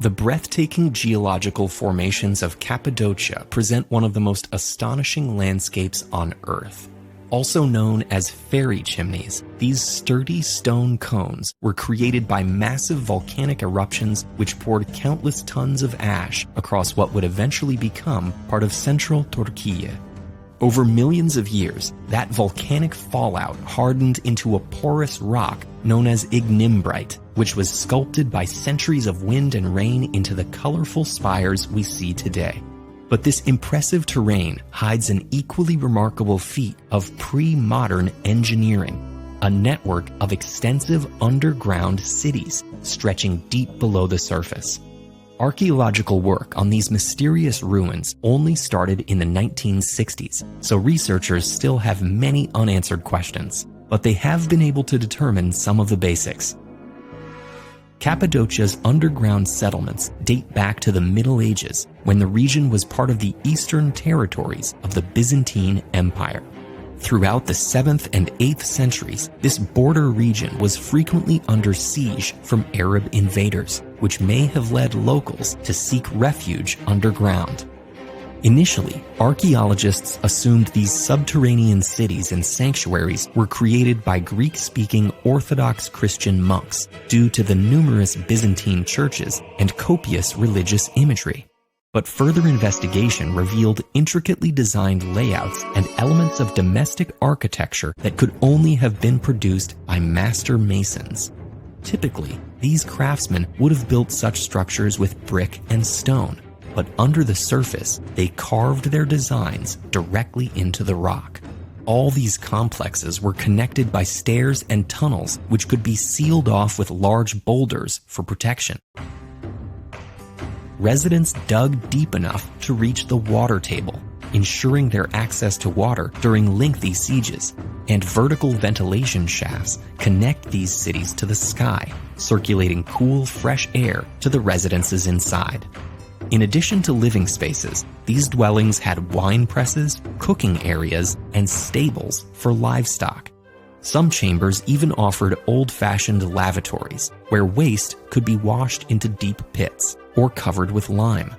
The breathtaking geological formations of Cappadocia present one of the most astonishing landscapes on Earth. Also known as fairy chimneys, these sturdy stone cones were created by massive volcanic eruptions which poured countless tons of ash across what would eventually become part of central Turkey. Over millions of years, that volcanic fallout hardened into a porous rock known as ignimbrite, which was sculpted by centuries of wind and rain into the colorful spires we see today. But this impressive terrain hides an equally remarkable feat of pre-modern engineering, a network of extensive underground cities stretching deep below the surface. Archaeological work on these mysterious ruins only started in the 1960s, so researchers still have many unanswered questions, but they have been able to determine some of the basics. Cappadocia's underground settlements date back to the Middle Ages, when the region was part of the eastern territories of the Byzantine Empire. Throughout the 7th and 8th centuries, this border region was frequently under siege from Arab invaders, which may have led locals to seek refuge underground. Initially, archaeologists assumed these subterranean cities and sanctuaries were created by Greek-speaking Orthodox Christian monks due to the numerous Byzantine churches and copious religious imagery. But further investigation revealed intricately designed layouts and elements of domestic architecture that could only have been produced by master masons. Typically, these craftsmen would have built such structures with brick and stone, but under the surface, they carved their designs directly into the rock. All these complexes were connected by stairs and tunnels which could be sealed off with large boulders for protection. Residents dug deep enough to reach the water table, ensuring their access to water during lengthy sieges, and vertical ventilation shafts connect these cities to the sky, circulating cool, fresh air to the residences inside. In addition to living spaces, these dwellings had wine presses, cooking areas, and stables for livestock. Some chambers even offered old-fashioned lavatories, where waste could be washed into deep pits or covered with lime.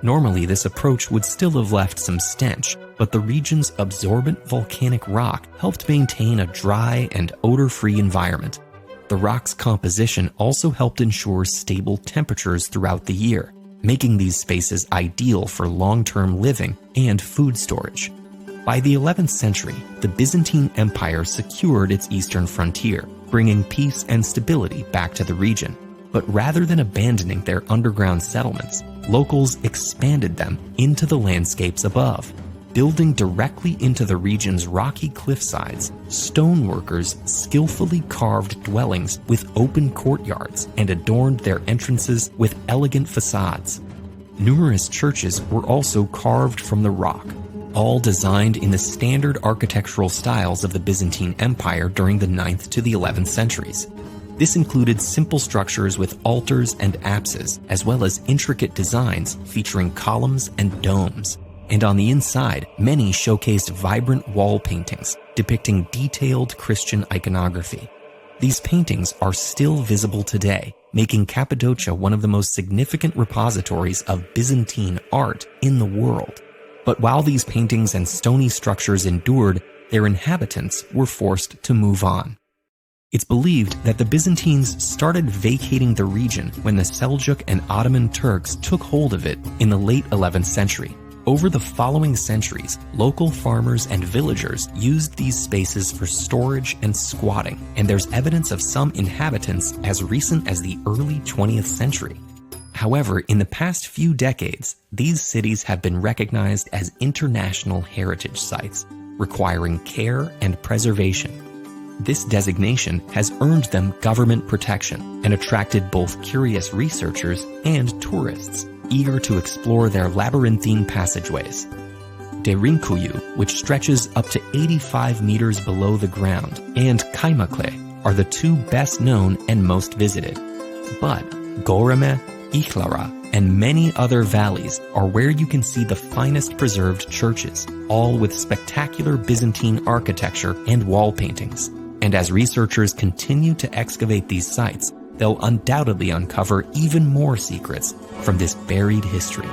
Normally, this approach would still have left some stench, but the region's absorbent volcanic rock helped maintain a dry and odor-free environment. The rock's composition also helped ensure stable temperatures throughout the year, making these spaces ideal for long-term living and food storage. By the 11th century, the Byzantine Empire secured its eastern frontier, bringing peace and stability back to the region. But rather than abandoning their underground settlements, locals expanded them into the landscapes above. Building directly into the region's rocky cliffsides, stoneworkers skillfully carved dwellings with open courtyards and adorned their entrances with elegant facades. Numerous churches were also carved from the rock, all designed in the standard architectural styles of the Byzantine Empire during the 9th to the 11th centuries. This included simple structures with altars and apses, as well as intricate designs featuring columns and domes. And on the inside, many showcased vibrant wall paintings depicting detailed Christian iconography. These paintings are still visible today, making Cappadocia one of the most significant repositories of Byzantine art in the world. But while these paintings and stony structures endured, their inhabitants were forced to move on. It's believed that the Byzantines started vacating the region when the Seljuk and Ottoman Turks took hold of it in the late 11th century. Over the following centuries, local farmers and villagers used these spaces for storage and squatting, and there's evidence of some inhabitants as recent as the early 20th century. However, in the past few decades, these cities have been recognized as international heritage sites, requiring care and preservation. This designation has earned them government protection and attracted both curious researchers and tourists eager to explore their labyrinthine passageways. Derinkuyu, which stretches up to 85 meters below the ground, and Kaymakle are the two best known and most visited. But Göreme, Ihlara, and many other valleys are where you can see the finest preserved churches, all with spectacular Byzantine architecture and wall paintings. And as researchers continue to excavate these sites, they'll undoubtedly uncover even more secrets from this buried history.